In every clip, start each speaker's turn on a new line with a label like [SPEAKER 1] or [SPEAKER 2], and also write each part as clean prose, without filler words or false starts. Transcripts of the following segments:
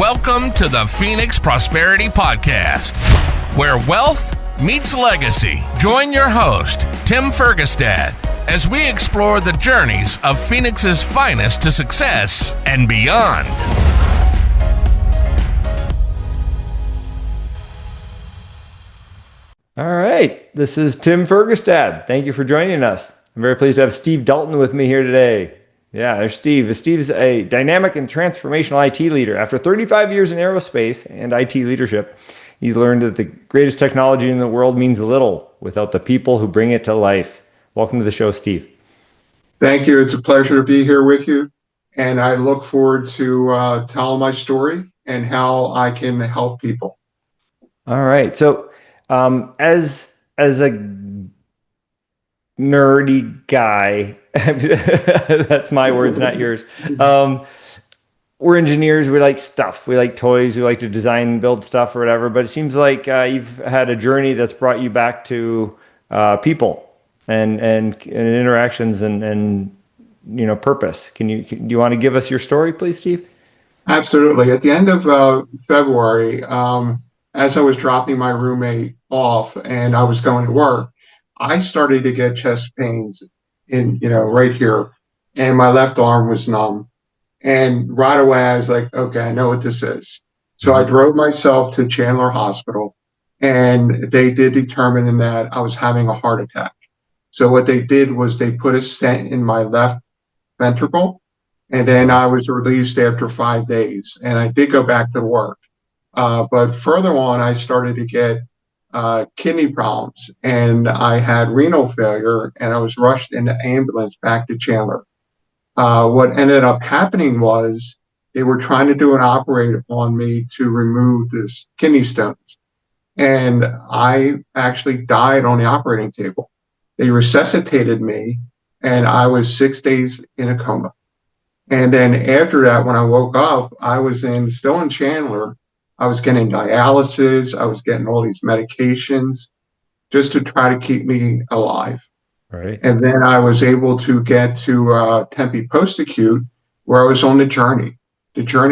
[SPEAKER 1] Welcome to the Phoenix Prosperity Podcast, where wealth meets legacy. Join your host, Tim Fergestad, as we explore the journeys of Phoenix's finest to success and beyond.
[SPEAKER 2] All right, this is Tim Fergestad. Thank you for joining us. I'm very pleased to have Steve Dalton with me here today. Yeah, there's Steve. Steve's a dynamic and transformational IT leader. After 35 years in aerospace and IT leadership, he's learned that the greatest technology in the world means little without the people who bring it to life. Welcome to the show, Steve.
[SPEAKER 3] Thank you. It's a pleasure to be here with you. And I look forward to telling my story and how I can help people.
[SPEAKER 2] All right. So as a nerdy guy, that's my words, not yours. We're engineers. We like stuff. We like toys. We like to design and build stuff or whatever. But it seems like you've had a journey that's brought you back to people and interactions and purpose. Do you want to give us your story, please, Steve?
[SPEAKER 3] Absolutely. At the end of February, as I was dropping my roommate off and I was going to work, I started to get chest pains right here, and my left arm was numb. And right away, I was like, okay, I know what this is. So I drove myself to Chandler Hospital, and they did determine that I was having a heart attack. So what they did was they put a stent in my left ventricle, and then I was released after 5 days. And I did go back to work. But further on, I started to get kidney problems, and I had renal failure, and I was rushed in the ambulance back to Chandler. What ended up happening was they were trying to do an operate on me to remove this kidney stones, and I actually died on the operating table. They resuscitated me, and I was 6 days in a coma. And then after that, when I woke up, I was still in Chandler. I was getting dialysis. I was getting all these medications just to try to keep me alive.
[SPEAKER 2] Right.
[SPEAKER 3] And then I was able to get to Tempe Post-Acute, where I was on the journey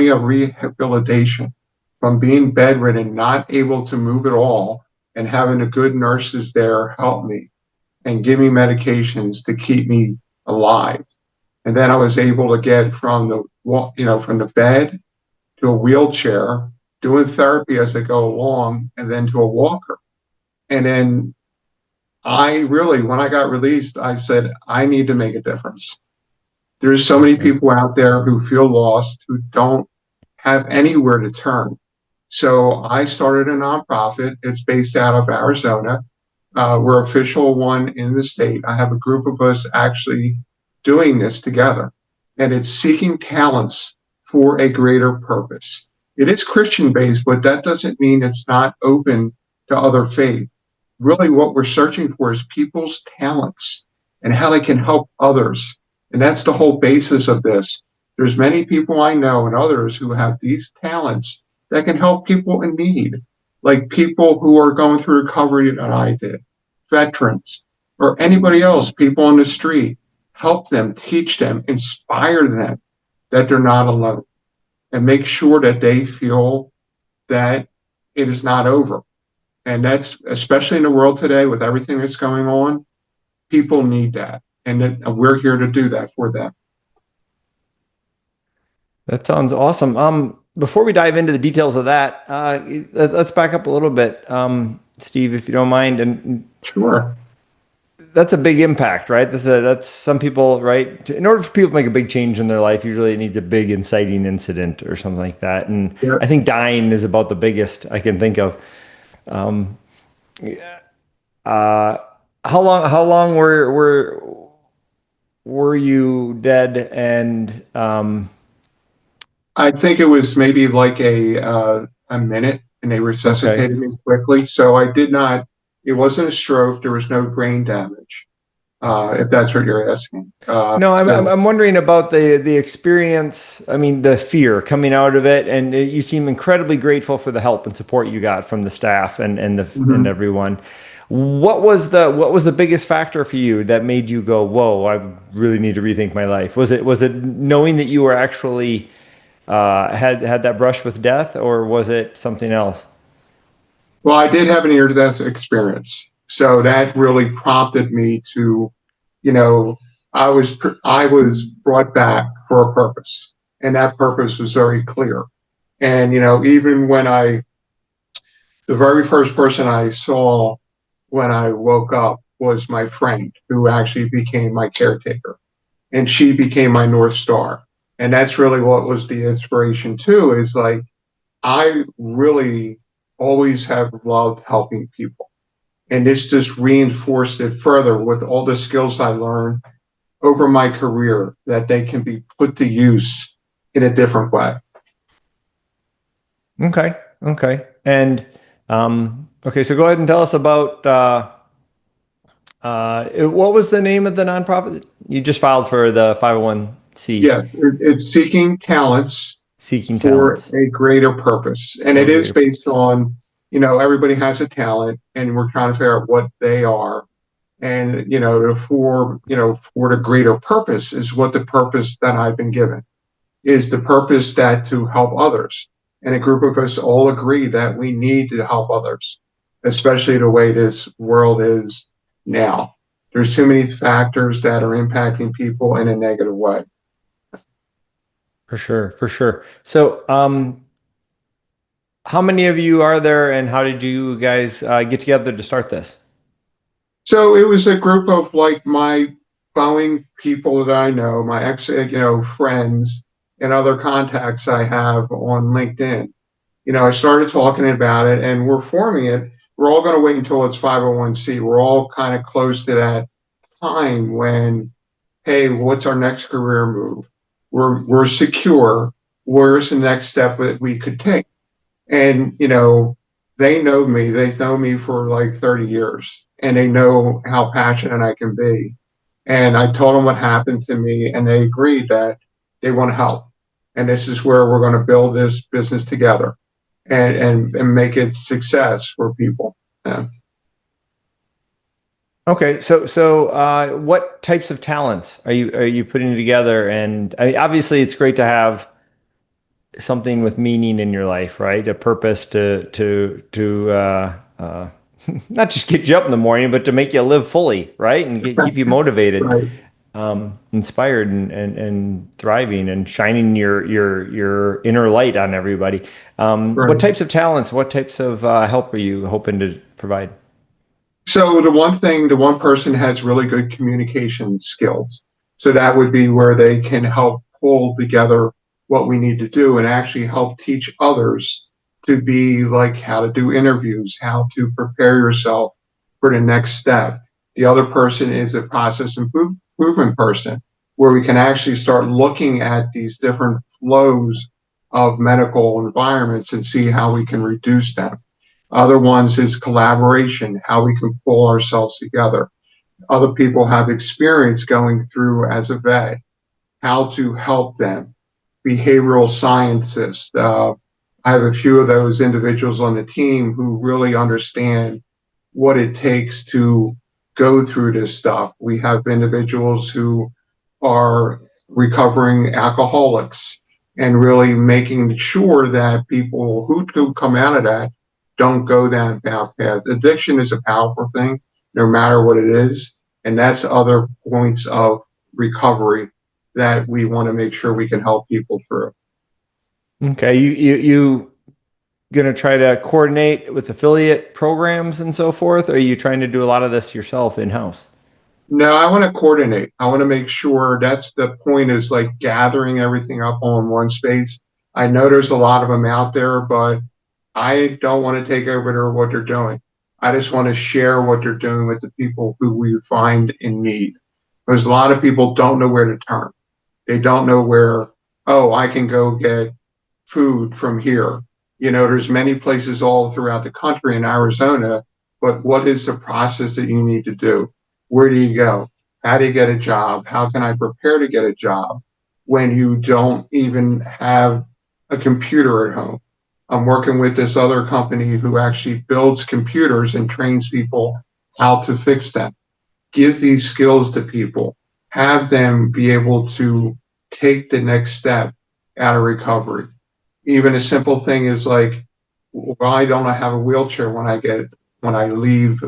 [SPEAKER 3] of rehabilitation, from being bedridden, not able to move at all, and having the good nurses there help me and give me medications to keep me alive. And then I was able to get from the bed to a wheelchair, doing therapy as I go along, and then to a walker. And then when I got released, I said, I need to make a difference. There's so many people out there who feel lost, who don't have anywhere to turn. So I started a nonprofit. It's based out of Arizona. We're official one in the state. I have a group of us actually doing this together. And it's seeking talents for a greater purpose. It is Christian-based, but that doesn't mean it's not open to other faith. Really, what we're searching for is people's talents and how they can help others. And that's the whole basis of this. There's many people I know and others who have these talents that can help people in need, like people who are going through recovery that I did, veterans, or anybody else, people on the street. Help them, teach them, inspire them that they're not alone, and make sure that they feel that it is not over. And that's, especially in the world today with everything that's going on, people need that. And we're here to do that for them.
[SPEAKER 2] That sounds awesome. Before we dive into the details of that, let's back up a little bit, Steve, if you don't mind. And
[SPEAKER 3] Sure.
[SPEAKER 2] That's a big impact, right? That's some people, right? In order for people to make a big change in their life, usually it needs a big inciting incident or something like that. And yeah. I think dying is about the biggest I can think of. How long were you dead? And
[SPEAKER 3] I think it was maybe like a minute, and they resuscitated me quickly. So I did not. It wasn't a stroke. There was no brain damage, if that's what you're asking.
[SPEAKER 2] No, I'm wondering about the experience. I mean, the fear coming out of it, and you seem incredibly grateful for the help and support you got from the staff and and everyone. What was the biggest factor for you that made you go, whoa, I really need to rethink my life? Was it knowing that you were actually had that brush with death, or was it something else?
[SPEAKER 3] Well, I did have an near-death experience, so that really prompted me to, you know, I was brought back for a purpose, and that purpose was very clear. And even when the very first person I saw when I woke up was my friend, who actually became my caretaker, and she became my North Star. And that's really what was the inspiration too. Is like I really always have loved helping people. And this just reinforced it further with all the skills I learned over my career that they can be put to use in a different way.
[SPEAKER 2] Okay. Okay. And okay, so go ahead and tell us about what was the name of the nonprofit you just filed for the 501c?
[SPEAKER 3] Yes, it's seeking talents
[SPEAKER 2] Seeking
[SPEAKER 3] for
[SPEAKER 2] talents.
[SPEAKER 3] a greater purpose. And it is based on, everybody has a talent and we're trying to figure out what they are. And, for the greater purpose is what the purpose that I've been given is, the purpose that to help others. And a group of us all agree that we need to help others, especially the way this world is now. There's too many factors that are impacting people in a negative way.
[SPEAKER 2] For sure, for sure. So, how many of you are there, and how did you guys get together to start this?
[SPEAKER 3] So it was a group of like my Boeing people that I know, my ex, friends and other contacts I have on LinkedIn. I started talking about it and we're forming it. We're all going to wait until it's 501c. We're all kind of close to that time when, hey, what's our next career move? We're secure. Where's the next step that we could take? And, they know me. They've known me for like 30 years and they know how passionate I can be. And I told them what happened to me and they agreed that they want to help. And this is where we're going to build this business together and make it success for people. Yeah.
[SPEAKER 2] Okay, so what types of talents are you putting together? And obviously, it's great to have something with meaning in your life, right? A purpose to not just get you up in the morning, but to make you live fully, right? And keep you motivated,
[SPEAKER 3] Right.
[SPEAKER 2] inspired, and thriving, and shining your inner light on everybody.
[SPEAKER 3] Right.
[SPEAKER 2] What types of talents? What types of help are you hoping to provide?
[SPEAKER 3] So the one person has really good communication skills. So that would be where they can help pull together what we need to do and actually help teach others to be like how to do interviews, how to prepare yourself for the next step. The other person is a process improvement person, where we can actually start looking at these different flows of medical environments and see how we can reduce them. Other ones is collaboration, how we can pull ourselves together. Other people have experience going through as a vet, how to help them. Behavioral scientists. I have a few of those individuals on the team who really understand what it takes to go through this stuff. We have individuals who are recovering alcoholics and really making sure that people who do come out of that don't go down that path. Addiction is a powerful thing, no matter what it is. And that's other points of recovery that we want to make sure we can help people through.
[SPEAKER 2] Okay, you gonna try to coordinate with affiliate programs and so forth, or are you trying to do a lot of this yourself in-house?
[SPEAKER 3] No, I want to coordinate. I want to make sure that's the point, is like gathering everything up on one space. I know there's a lot of them out there, but I don't want to take over what they're doing. I just want to share what they're doing with the people who we find in need. Because a lot of people don't know where to turn. They don't know where, oh, I can go get food from here. There's many places all throughout the country in Arizona, but what is the process that you need to do? Where do you go? How do you get a job? How can I prepare to get a job when you don't even have a computer at home? I'm working with this other company who actually builds computers and trains people how to fix them. Give these skills to people, have them be able to take the next step out of recovery. Even a simple thing is like, why don't I have a wheelchair when I leave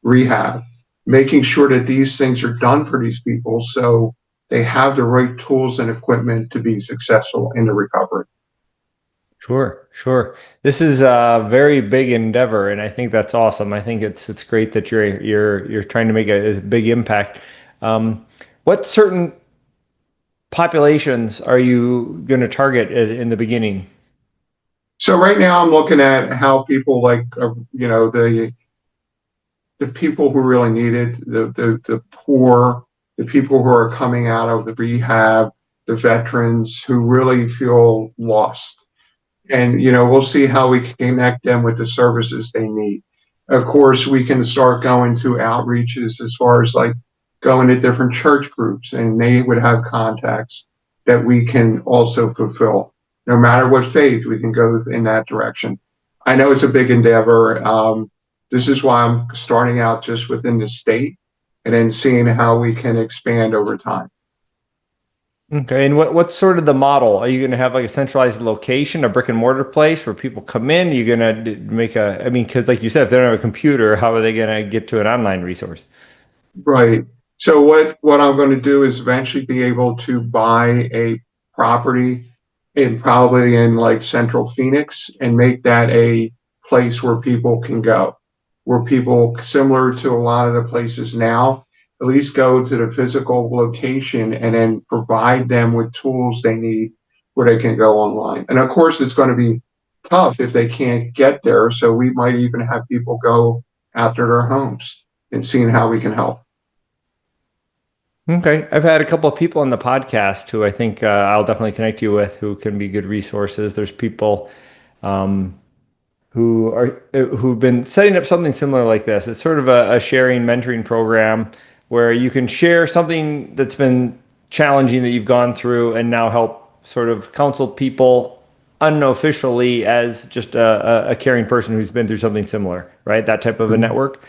[SPEAKER 3] rehab? Making sure that these things are done for these people so they have the right tools and equipment to be successful in the recovery.
[SPEAKER 2] Sure, sure. This is a very big endeavor, and I think that's awesome. I think it's great that you're trying to make a big impact. What certain populations are you going to target in the beginning?
[SPEAKER 3] So right now I'm looking at how people like, the people who really need it, the poor, the people who are coming out of the rehab, the veterans who really feel lost. And, we'll see how we can connect them with the services they need. Of course, we can start going to outreaches as far as like going to different church groups, and they would have contacts that we can also fulfill. No matter what faith, we can go in that direction. I know it's a big endeavor. This is why I'm starting out just within the state and then seeing how we can expand over time.
[SPEAKER 2] Okay, and what's sort of the model? Are you going to have like a centralized location, a brick and mortar place where people come in? Are you going to make I mean, because like you said, if they don't have a computer, how are they going to get to an online resource?
[SPEAKER 3] Right. So what I'm going to do is eventually be able to buy a property probably in like central Phoenix and make that a place where people can go, where people similar to a lot of the places now, at least go to the physical location and then provide them with tools they need where they can go online. And of course, it's going to be tough if they can't get there. So we might even have people go out to their homes and seeing how we can help.
[SPEAKER 2] Okay, I've had a couple of people on the podcast who I think I'll definitely connect you with who can be good resources. There's people who've been setting up something similar like this. It's sort of a sharing mentoring program where you can share something that's been challenging that you've gone through and now help sort of counsel people unofficially as just a caring person who's been through something similar, right? That type of a network.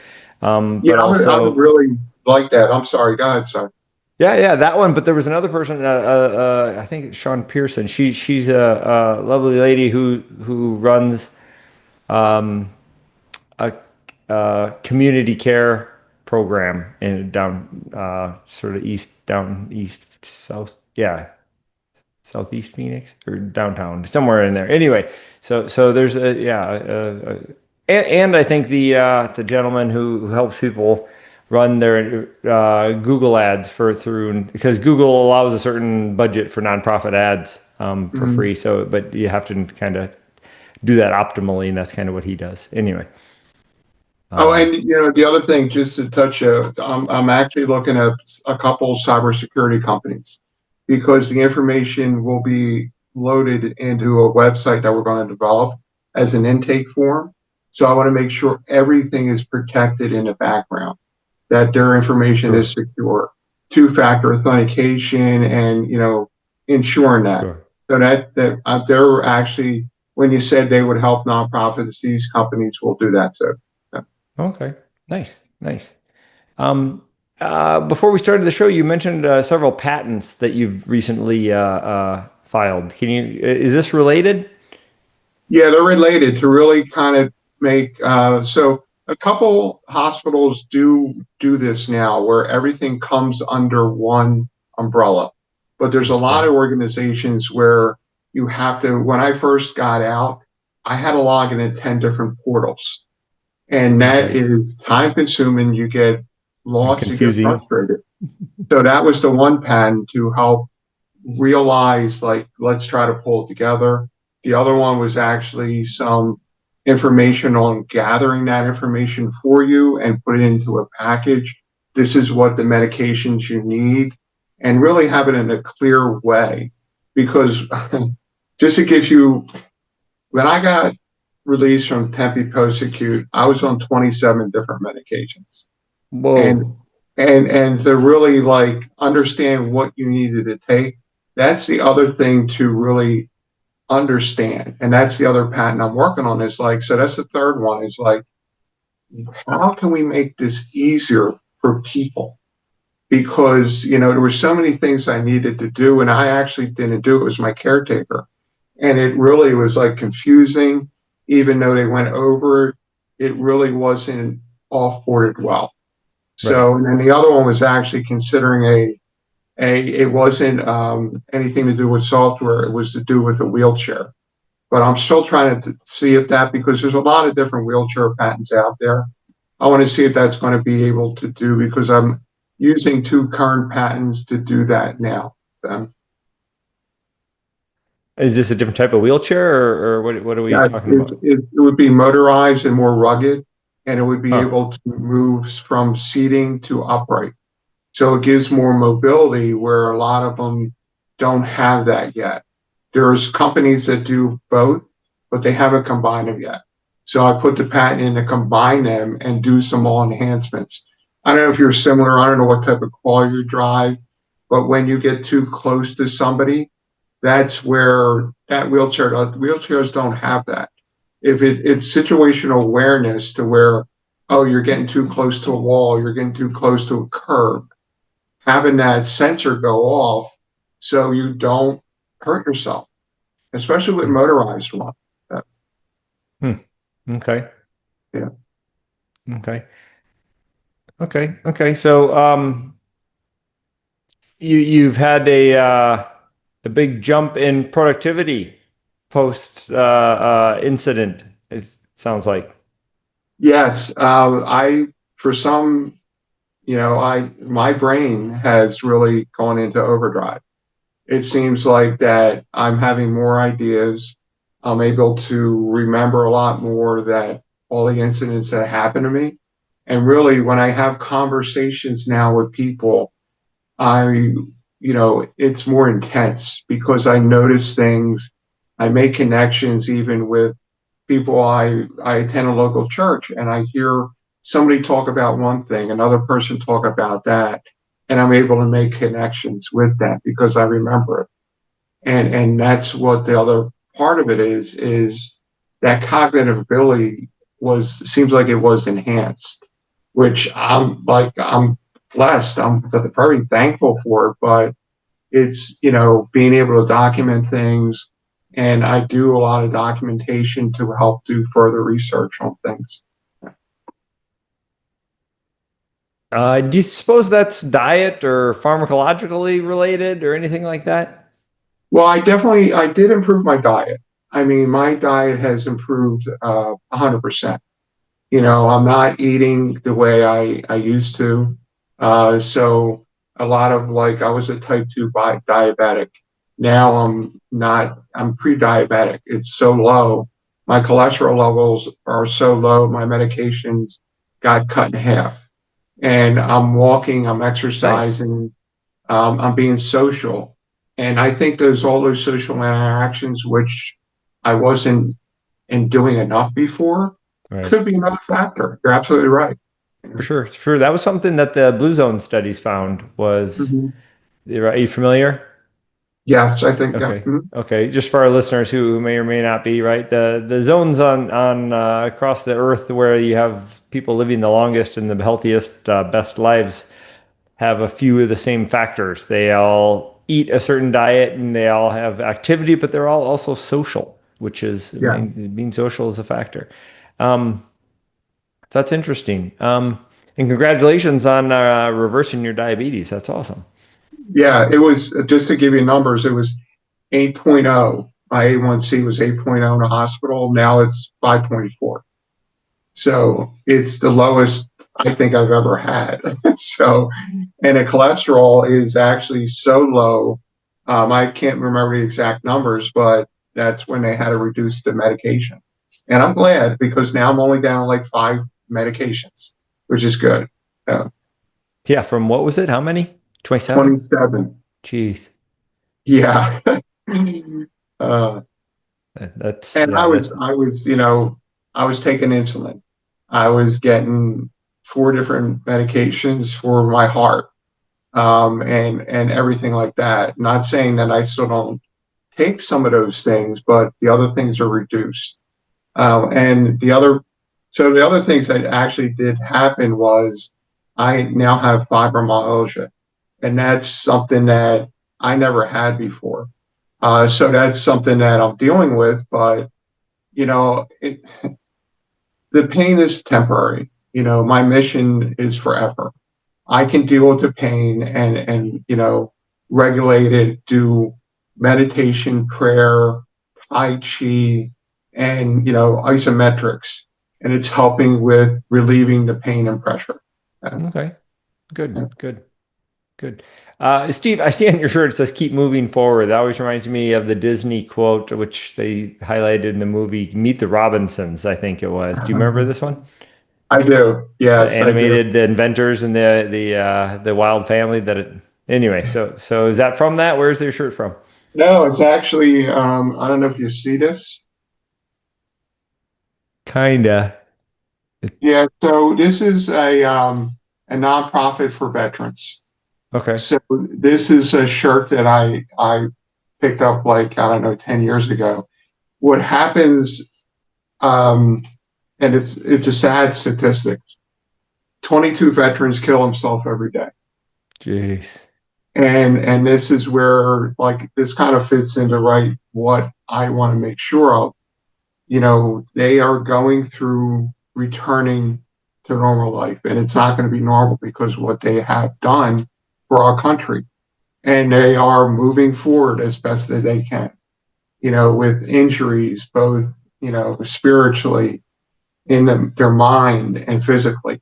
[SPEAKER 3] Yeah,
[SPEAKER 2] But
[SPEAKER 3] I
[SPEAKER 2] also,
[SPEAKER 3] would really like that. I'm sorry. Go ahead, sir.
[SPEAKER 2] yeah, that one. But there was another person, I think it's Sean Pearson. She's a lovely lady who runs um, a, a community care program in sort of down east, south, yeah, southeast Phoenix or downtown, somewhere in there. Anyway, so there's and I think the gentleman who helps people run their Google ads because Google allows a certain budget for nonprofit ads for free. So, but you have to kind of do that optimally, and that's kind of what he does. Anyway.
[SPEAKER 3] And the other thing, just to touch, I'm actually looking at a couple cybersecurity companies because the information will be loaded into a website that we're going to develop as an intake form. So I want to make sure everything is protected in the background, that their information is secure, two-factor authentication, and ensuring that.
[SPEAKER 2] Sure.
[SPEAKER 3] So that they're actually, when you said they would help nonprofits, these companies will do that too.
[SPEAKER 2] Okay. Nice. Before we started the show, you mentioned several patents that you've recently filed. Is this related?
[SPEAKER 3] Yeah, they're related to really kind of make, so a couple hospitals do this now where everything comes under one umbrella. But there's a lot of organizations where you have to, when I first got out, I had to log in 10 different portals. And that is time consuming. You get lost,
[SPEAKER 2] confusing.
[SPEAKER 3] You get frustrated. So that was the one patent to help realize, like, let's try to pull it together. The other one was actually some information on gathering that information for you and put it into a package. This is what the medications you need, and really have it in a clear way. Because just to give you, when I got released from Tempe post-acute, I was on 27 different medications.
[SPEAKER 2] Whoa.
[SPEAKER 3] And to really like understand what you needed to take, that's the other thing to really understand. And that's the other patent I'm working on is like, so that's the third one is like, how can we make this easier for people? because, there were so many things I needed to do, and I actually didn't do it. It was my caretaker. And it really was like confusing, even though they went over it, it really wasn't offboarded well.
[SPEAKER 2] Right.
[SPEAKER 3] So, and then the other one was actually considering it wasn't anything to do with software, it was to do with a wheelchair. But I'm still trying to see if that, because there's a lot of different wheelchair patents out there. I want to see if that's going to be able to do, because I'm using 2 current patents to do that now.
[SPEAKER 2] Is this a different type of wheelchair, or what are we
[SPEAKER 3] Yes,
[SPEAKER 2] talking about?
[SPEAKER 3] it would be motorized and more rugged, and it would be
[SPEAKER 2] Huh.
[SPEAKER 3] able to move from seating to upright. So it gives more mobility, where a lot of them don't have that yet. There's companies that do both, but they haven't combined them yet. So I put the patent in to combine them and do some more enhancements. I don't know if you're similar. I don't know what type of car you drive, but when you get too close to somebody, that's where that wheelchairs don't have that. If it's situational awareness, to where, oh, you're getting too close to a wall, you're getting too close to a curb, having that sensor go off so you don't hurt yourself, especially with motorized one.
[SPEAKER 2] Okay.
[SPEAKER 3] Yeah.
[SPEAKER 2] Okay. So, you've had a big jump in productivity post incident. It sounds like.
[SPEAKER 3] Yes, I for some, my brain has really gone into overdrive. It seems like that I'm having more ideas. I'm able to remember a lot more, that all the incidents that happened to me. And really, when I have conversations now with people, it's more intense, because I notice things, I make connections, even with people. I attend a local church, and I hear somebody talk about one thing, another person talk about that, and I'm able to make connections with that because I remember it. And that's what the other part of it is that cognitive ability seems like it was enhanced, which I'm blessed. I'm very thankful for it, but it's, being able to document things, and I do a lot of documentation to help do further research on things.
[SPEAKER 2] Do you suppose that's diet or pharmacologically related or anything like that?
[SPEAKER 3] Well, I did improve my diet. I mean, my diet has improved 100%. I'm not eating the way I used to. So a lot of, like, I was a type 2 diabetic. Now I'm pre-diabetic. It's so low. My cholesterol levels are so low. My medications got cut in half. And I'm walking, I'm
[SPEAKER 2] Nice.
[SPEAKER 3] exercising, I'm being social. And I think all those social interactions, which I wasn't doing enough before,
[SPEAKER 2] Right.
[SPEAKER 3] could be another factor. You're absolutely right.
[SPEAKER 2] For sure. That was something that the Blue Zone studies found was,
[SPEAKER 3] Mhm.
[SPEAKER 2] are you familiar?
[SPEAKER 3] Yes, I think, yeah.
[SPEAKER 2] Okay.
[SPEAKER 3] Mhm.
[SPEAKER 2] Okay. Just for our listeners who may or may not be, right? The zones on across the earth where you have people living the longest and the healthiest, best lives have a few of the same factors. They all eat a certain diet and they all have activity, but they're all also social, which is
[SPEAKER 3] Yeah.
[SPEAKER 2] being social is a factor. Um, so that's interesting. And congratulations on reversing your diabetes. That's awesome.
[SPEAKER 3] Yeah, it was, just to give you numbers, it was 8.0. My A1C was 8.0 in a hospital. Now it's 5.4. So it's the lowest I think I've ever had. So, and the cholesterol is actually so low. I can't remember the exact numbers, but that's when they had to reduce the medication. And I'm glad, because now I'm only down like 5 medications, which is good.
[SPEAKER 2] Yeah. From what was it? How many? 27?
[SPEAKER 3] 27.
[SPEAKER 2] Jeez.
[SPEAKER 3] Yeah. uh,
[SPEAKER 2] That's,
[SPEAKER 3] and
[SPEAKER 2] yeah, that's,
[SPEAKER 3] I was taking insulin. I was getting 4 different medications for my heart, and everything like that. Not saying that I still don't take some of those things, but the other things are reduced. And the other things that actually did happen was I now have fibromyalgia. And that's something that I never had before. So that's something that I'm dealing with, but you know, the pain is temporary. My mission is forever. I can deal with the pain and regulate it, do meditation, prayer, tai chi, and isometrics, and it's helping with relieving the pain and pressure.
[SPEAKER 2] Okay. Good. Steve, I see on your shirt it says "Keep moving forward." That always reminds me of the Disney quote, which they highlighted in the movie Meet the Robinsons, I think it was. Do you remember this one?
[SPEAKER 3] I do.
[SPEAKER 2] The
[SPEAKER 3] Yes, I do.
[SPEAKER 2] animated, the inventors and the wild family that it. Anyway, so is that from that? Where's their shirt from?
[SPEAKER 3] No, it's actually, I don't know if you see this.
[SPEAKER 2] Kinda.
[SPEAKER 3] Yeah, so this is a nonprofit for veterans.
[SPEAKER 2] Okay.
[SPEAKER 3] So this is a shirt that I picked up like, I don't know, 10 years ago. What happens, and it's a sad statistic. 22 veterans kill themselves every day.
[SPEAKER 2] Jeez.
[SPEAKER 3] And this is where like this kind of fits into right what I want to make sure of. They are going through returning to normal life, and it's not going to be normal because of what they have done for our country. And they are moving forward as best that they can, with injuries, both, spiritually, in their mind and physically.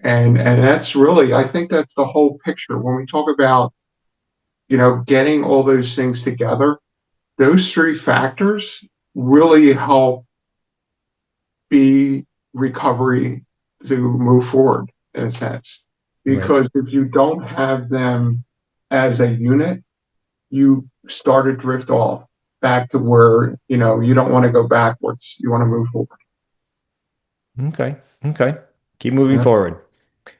[SPEAKER 3] And that's really, I think that's the whole picture. When we talk about, getting all those things together, those three factors really help be recovery to move forward in a sense. Because if you don't have them as a unit, you start to drift off back to where, you don't want to go backwards. You want to move forward.
[SPEAKER 2] Okay. Keep moving forward.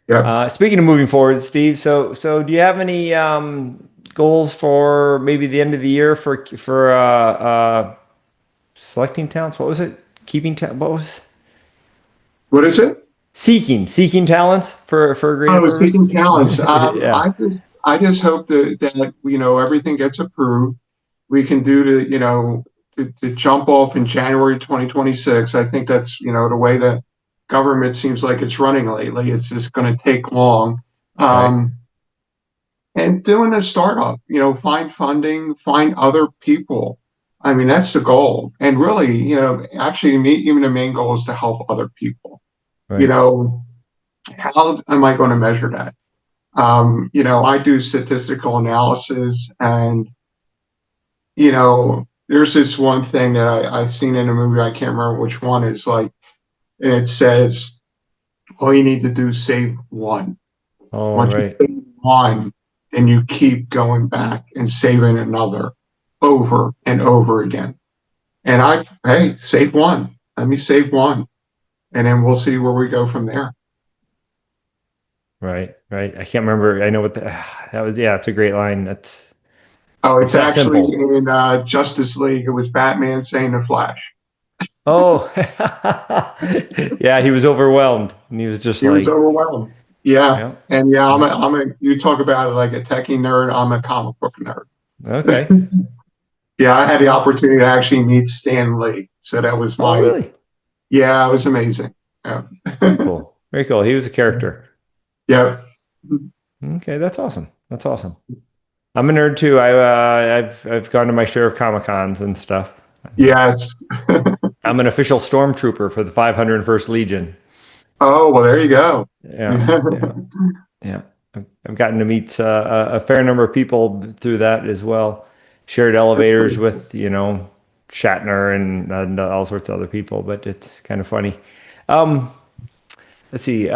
[SPEAKER 3] Yeah.
[SPEAKER 2] Speaking of moving forward, Steve, so do you have any goals for maybe the end of the year for selecting talents? What was it? What was
[SPEAKER 3] What is it?
[SPEAKER 2] seeking talents for greater
[SPEAKER 3] Oh,
[SPEAKER 2] purpose?
[SPEAKER 3] seeking talents.
[SPEAKER 2] Yeah.
[SPEAKER 3] I just hope that everything gets approved. We can do to jump off in January 2026. I think that's the way the government seems like it's running lately. It's just going to take long.
[SPEAKER 2] Right.
[SPEAKER 3] And doing a startup, find funding, find other people. I mean, that's the goal. And really, actually, even the main goal is to help other people.
[SPEAKER 2] Right.
[SPEAKER 3] How am I going to measure that? I do statistical analysis, and there's this one thing that I've seen in a movie. I can't remember which one is like, and it says all you need to do is save one.
[SPEAKER 2] Oh,
[SPEAKER 3] Once
[SPEAKER 2] right.
[SPEAKER 3] you save one, then you keep going back and saving another over and over again. And hey, save one. Let me save one, and then we'll see where we go from there.
[SPEAKER 2] Right. I can't remember. I know what that was. Yeah, it's a great line.
[SPEAKER 3] Oh,
[SPEAKER 2] It's
[SPEAKER 3] it's
[SPEAKER 2] that
[SPEAKER 3] actually
[SPEAKER 2] simple.
[SPEAKER 3] in Justice League. It was Batman saying the Flash.
[SPEAKER 2] Oh, yeah, he was overwhelmed and he was just
[SPEAKER 3] He was
[SPEAKER 2] like,
[SPEAKER 3] overwhelmed. Yeah.
[SPEAKER 2] yeah,
[SPEAKER 3] And yeah,
[SPEAKER 2] yeah.
[SPEAKER 3] you talk about it like a techie nerd. I'm a comic book nerd.
[SPEAKER 2] Okay.
[SPEAKER 3] Yeah, I had the opportunity to actually meet Stan Lee. So that was
[SPEAKER 2] Oh, really?
[SPEAKER 3] yeah, it was amazing. Yeah.
[SPEAKER 2] Very cool. Very cool. He was a character.
[SPEAKER 3] Yeah.
[SPEAKER 2] Okay, that's awesome. That's awesome. I'm a nerd too. I've gone to my share of Comic Cons and stuff.
[SPEAKER 3] Yes.
[SPEAKER 2] I'm an official stormtrooper for the 501st Legion.
[SPEAKER 3] Oh, well, there you go.
[SPEAKER 2] Yeah. I've gotten to meet a fair number of people through that as well. Shared elevators with, Shatner and all sorts of other people, but it's kind of funny. Let's see.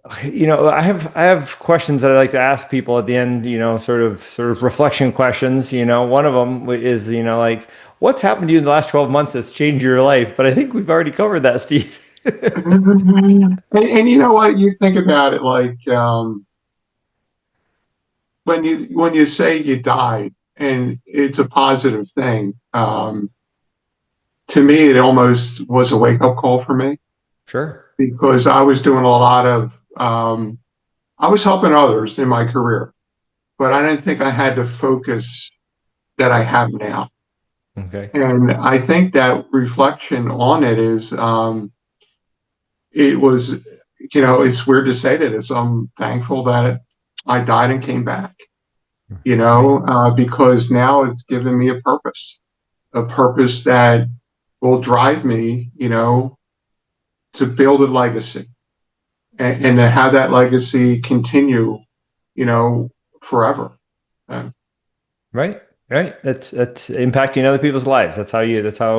[SPEAKER 2] I have questions that I like to ask people at the end, sort of reflection questions. One of them is, like, what's happened to you in the last 12 months that's changed your life? But I think we've already covered that, Steve.
[SPEAKER 3] And you know what? You think about it like when you say you died, and it's a positive thing. To me, it almost was a wake up call for me
[SPEAKER 2] Sure.
[SPEAKER 3] because I was doing a lot of I was helping others in my career, but I didn't think I had the focus that I have now.
[SPEAKER 2] Okay.
[SPEAKER 3] And I think that reflection on it is, it was, it's weird to say that. I'm thankful that I died and came back, because now it's given me a purpose that will drive me, to build a legacy and to have that legacy continue, forever.
[SPEAKER 2] Right. That's impacting other people's lives. That's how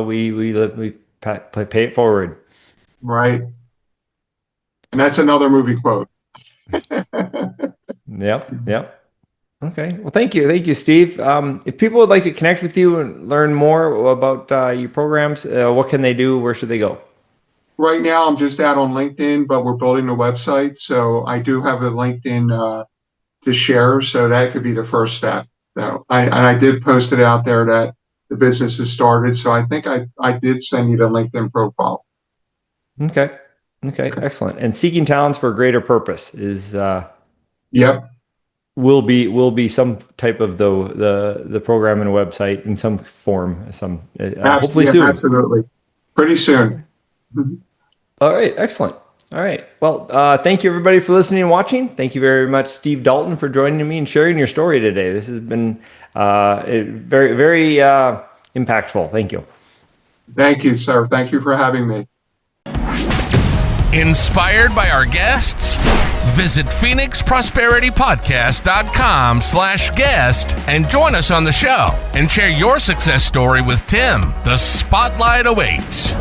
[SPEAKER 2] we live. We pay it forward.
[SPEAKER 3] Right. And that's another movie quote.
[SPEAKER 2] Yep. Okay. Well, thank you, Steve. If people would like to connect with you and learn more about your programs, what can they do? Where should they go?
[SPEAKER 3] Right now, I'm just out on LinkedIn, but we're building a website. So I do have a LinkedIn to share. So that could be the first step. So I did post it out there that the business has started. So I think I did send you the LinkedIn profile.
[SPEAKER 2] Okay. Excellent. And Seeking Talents for a Greater Purpose is
[SPEAKER 3] Yep.
[SPEAKER 2] will be some type of the program and website in some form, hopefully soon.
[SPEAKER 3] Absolutely. Pretty soon.
[SPEAKER 2] All right. Excellent. All right. Well, thank you everybody for listening and watching. Thank you very much, Steve Dalton, for joining me and sharing your story today. This has been very, very impactful. Thank you.
[SPEAKER 3] Thank you, sir. Thank you for having me.
[SPEAKER 1] Inspired by our guests? Visit phoenixprosperitypodcast.com/guest and join us on the show and share your success story with Tim. The spotlight awaits.